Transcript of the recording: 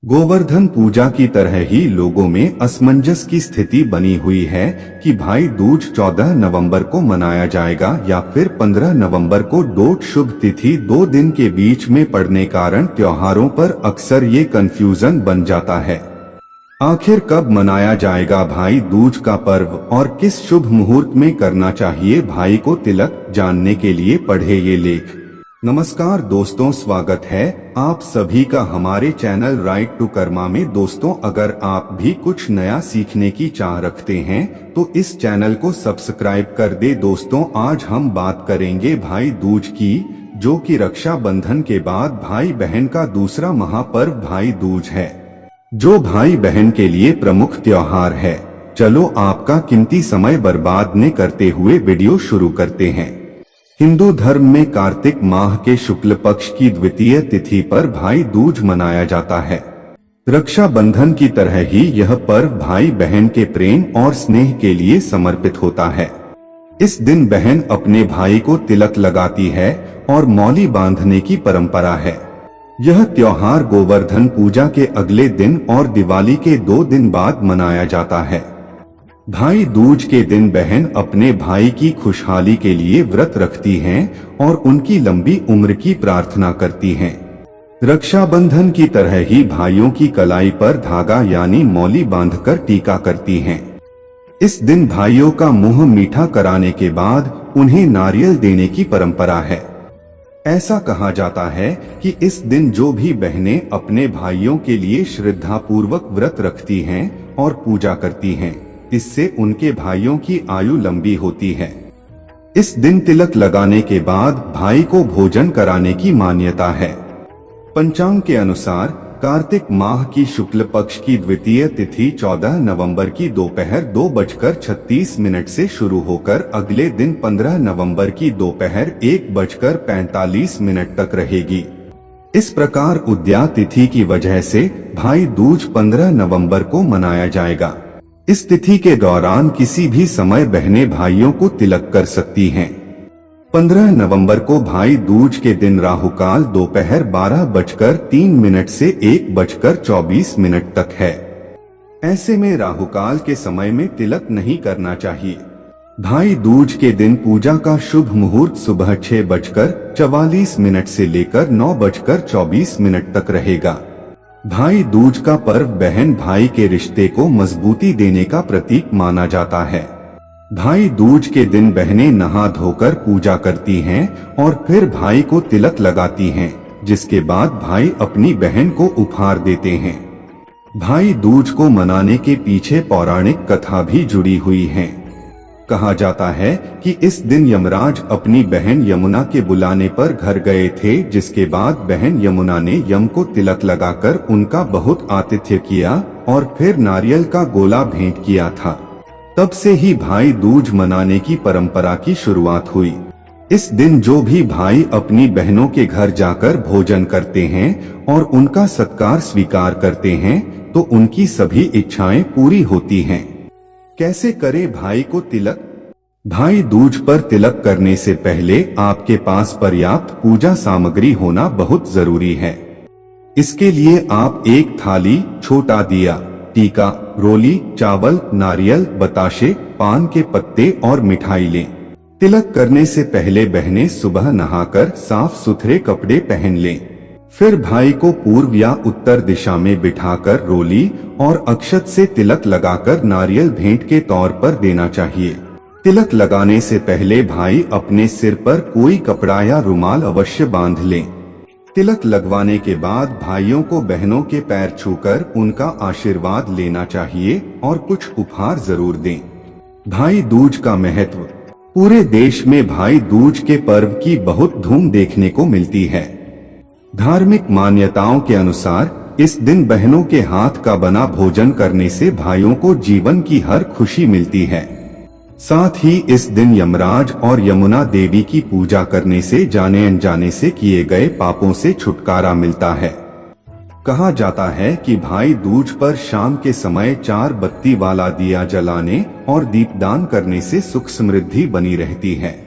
गोवर्धन पूजा की तरह ही लोगों में असमंजस की स्थिति बनी हुई है कि भाई दूज 14 नवंबर को मनाया जाएगा या फिर 15 नवंबर को। डोट शुभ तिथि 2 दिन के बीच में पड़ने कारण त्योहारों पर अक्सर ये कंफ्यूजन बन जाता है। आखिर कब मनाया जाएगा भाई दूज का पर्व और किस शुभ मुहूर्त में करना चाहिए भाई को तिलक, जानने के लिए पढ़े ये लेख। नमस्कार दोस्तों, स्वागत है आप सभी का हमारे चैनल राइट टू कर्मा में। दोस्तों, अगर आप भी कुछ नया सीखने की चाह रखते हैं तो इस चैनल को सब्सक्राइब कर दे। दोस्तों, आज हम बात करेंगे भाई दूज की, जो कि रक्षा बंधन के बाद भाई बहन का दूसरा महापर्व भाई दूज है, जो भाई बहन के लिए प्रमुख त्योहार है। चलो आपका कीमती समय बर्बाद न करते हुए वीडियो शुरू करते हैं। हिंदू धर्म में कार्तिक माह के शुक्ल पक्ष की द्वितीय तिथि पर भाई दूज मनाया जाता है। रक्षा बंधन की तरह ही यह पर्व भाई बहन के प्रेम और स्नेह के लिए समर्पित होता है। इस दिन बहन अपने भाई को तिलक लगाती है और मौली बांधने की परंपरा है। यह त्योहार गोवर्धन पूजा के अगले दिन और दिवाली के 2 दिन बाद मनाया जाता है। भाई दूज के दिन बहन अपने भाई की खुशहाली के लिए व्रत रखती हैं और उनकी लंबी उम्र की प्रार्थना करती हैं। रक्षाबंधन की तरह ही भाइयों की कलाई पर धागा यानी मौली बांधकर टीका करती हैं। इस दिन भाइयों का मुंह मीठा कराने के बाद उन्हें नारियल देने की परंपरा है। ऐसा कहा जाता है कि इस दिन जो भी बहनें अपने भाइयों के लिए श्रद्धापूर्वक व्रत रखती हैं और पूजा करती हैं, इससे उनके भाइयों की आयु लंबी होती है। इस दिन तिलक लगाने के बाद भाई को भोजन कराने की मान्यता है। पंचांग के अनुसार कार्तिक माह की शुक्ल पक्ष की द्वितीय तिथि 14 नवंबर की दोपहर 2:36 से शुरू होकर अगले दिन 15 नवंबर की दोपहर 1:45 तक रहेगी। इस प्रकार उद्या तिथि की वजह से भाई दूज 15 नवंबर को मनाया जाएगा। इस तिथि के दौरान किसी भी समय बहनें भाइयों को तिलक कर सकती हैं। 15 नवंबर को भाई दूज के दिन राहुकाल दोपहर 12:03 से 1:24 तक है। ऐसे में राहुकाल के समय में तिलक नहीं करना चाहिए। भाई दूज के दिन पूजा का शुभ मुहूर्त सुबह 6:44 से लेकर 9:24 तक रहेगा। भाई दूज का पर्व बहन भाई के रिश्ते को मजबूती देने का प्रतीक माना जाता है। भाई दूज के दिन बहनें नहा धोकर पूजा करती हैं और फिर भाई को तिलक लगाती हैं, जिसके बाद भाई अपनी बहन को उपहार देते हैं। भाई दूज को मनाने के पीछे पौराणिक कथा भी जुड़ी हुई है। कहा जाता है कि इस दिन यमराज अपनी बहन यमुना के बुलाने पर घर गए थे, जिसके बाद बहन यमुना ने यम को तिलक लगाकर उनका बहुत आतिथ्य किया और फिर नारियल का गोला भेंट किया था। तब से ही भाई दूज मनाने की परंपरा की शुरुआत हुई। इस दिन जो भी भाई अपनी बहनों के घर जाकर भोजन करते हैं और उनका सत्कार स्वीकार करते हैं तो उनकी सभी इच्छाएं पूरी होती हैं। कैसे करे भाई को तिलक? भाई दूज पर तिलक करने से पहले आपके पास पर्याप्त पूजा सामग्री होना बहुत जरूरी है। इसके लिए आप एक थाली, छोटा दिया, टीका, रोली, चावल, नारियल, बताशे, पान के पत्ते और मिठाई लें। तिलक करने से पहले बहनें सुबह नहाकर साफ सुथरे कपड़े पहन लें। फिर भाई को पूर्व या उत्तर दिशा में बिठाकर रोली और अक्षत से तिलक लगाकर नारियल भेंट के तौर पर देना चाहिए। तिलक लगाने से पहले भाई अपने सिर पर कोई कपड़ा या रुमाल अवश्य बांध लें। तिलक लगवाने के बाद भाइयों को बहनों के पैर छूकर उनका आशीर्वाद लेना चाहिए और कुछ उपहार जरूर दें। भाई दूज का महत्व। पूरे देश में भाई दूज के पर्व की बहुत धूम देखने को मिलती है। धार्मिक मान्यताओं के अनुसार इस दिन बहनों के हाथ का बना भोजन करने से भाइयों को जीवन की हर खुशी मिलती है। साथ ही इस दिन यमराज और यमुना देवी की पूजा करने से जाने अनजाने से किए गए पापों से छुटकारा मिलता है। कहा जाता है कि भाई दूज पर शाम के समय 4 बत्ती वाला दिया जलाने और दीपदान करने से सुख समृद्धि बनी रहती है।